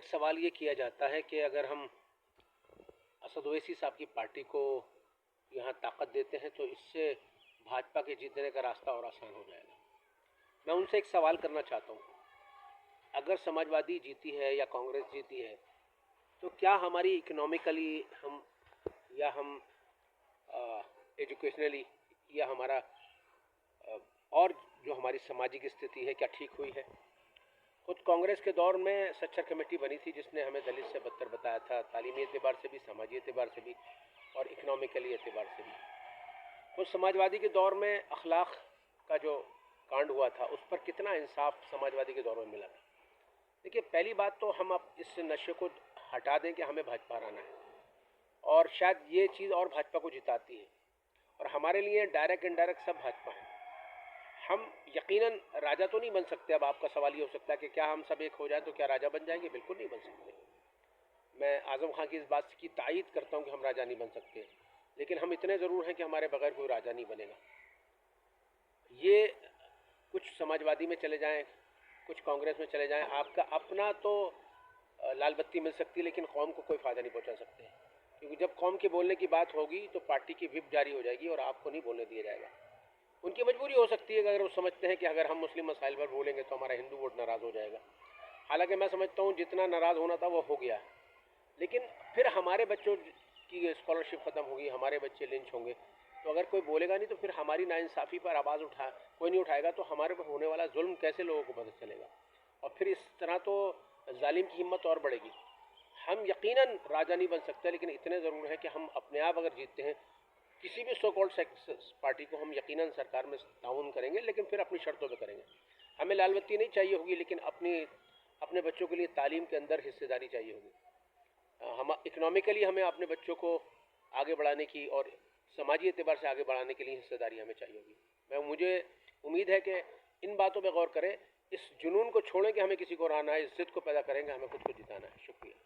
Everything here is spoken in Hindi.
एक सवाल ये किया जाता है कि अगर हम असद ओवैसी साहब की पार्टी को यहाँ ताकत देते हैं तो इससे भाजपा के जीतने का रास्ता और आसान हो जाएगा। मैं उनसे एक सवाल करना चाहता हूँ, अगर समाजवादी जीती है या कांग्रेस जीती है तो क्या हमारी इकोनॉमिकली हम एजुकेशनली या हमारा और जो हमारी सामाजिक स्थिति है क्या ठीक हुई है? खुद कांग्रेस के दौर में सच्चर कमेटी बनी थी जिसने हमें दलित से बदतर बताया था, तालीमी एतबार से भी, समाजी एतबार से भी और इकनॉमिकली एतबार से भी। खुद समाजवादी के दौर में अखलाक का जो कांड हुआ था उस पर कितना इंसाफ समाजवादी के दौर में मिला था। देखिए, पहली बात तो हम अब इस नशे को हटा दें कि हमें भाजपा हराना है, और शायद ये चीज़ और भाजपा को जिताती है, और हमारे लिए डायरेक्ट इनडायरेक्ट सब भाजपा है। हम यकीनन राजा तो नहीं बन सकते। अब आपका सवाल ये हो सकता है कि क्या हम सब एक हो जाए तो क्या राजा बन जाएंगे? बिल्कुल नहीं बन सकते। मैं आज़म खां की इस बात की तायीद करता हूँ कि हम राजा नहीं बन सकते, लेकिन हम इतने ज़रूर हैं कि हमारे बगैर कोई राजा नहीं बनेगा। ये कुछ समाजवादी में चले जाएं, कुछ कांग्रेस में चले जाएं, आपका अपना तो लाल बत्ती मिल सकती है, लेकिन कौम को कोई फ़ायदा नहीं पहुंचा सकते, क्योंकि जब कौम के बोलने की बात होगी तो पार्टी की व्हिप जारी हो जाएगी और आपको नहीं बोलने दिया जाएगा। उनकी मजबूरी हो सकती है कि अगर वो समझते हैं कि अगर हम मुस्लिम मसाइल पर बोलेंगे तो हमारा हिंदू वोट नाराज़ हो जाएगा। हालांकि मैं समझता हूँ जितना नाराज़ होना था वो हो गया, लेकिन फिर हमारे बच्चों की स्कॉलरशिप ख़त्म होगी, हमारे बच्चे लिंच होंगे, तो अगर कोई बोलेगा नहीं तो फिर हमारी नाइंसाफ़ी पर आवाज़ कोई नहीं उठाएगा, तो हमारे पर होने वाला जुल्म कैसे लोगों को पता चलेगा? और फिर इस तरह तो जालिम की हिम्मत और बढ़ेगी। हम यकीनन राजा नहीं बन सकते, लेकिन इतने ज़रूर है कि हम अपने आप अगर जीतते हैं किसी भी सो कॉल्ड पार्टी को, हम यकीनन सरकार में ताउन करेंगे, लेकिन फिर अपनी शर्तों पे करेंगे। हमें लाल बत्ती नहीं चाहिए होगी, लेकिन अपने बच्चों के लिए तालीम के अंदर हिस्सेदारी चाहिए होगी। हम इकोनॉमिकली हमें अपने बच्चों को आगे बढ़ाने की और समाजी एतबार से आगे बढ़ाने के लिए हिस्सेदारी हमें चाहिए होगी। मुझे उम्मीद है कि इन बातों पर गौर करें, इस जुनून को छोड़ें कि हमें किसी को हराना है, इस जिद को पैदा करेंगे, हमें खुद को जिताना है। शुक्रिया।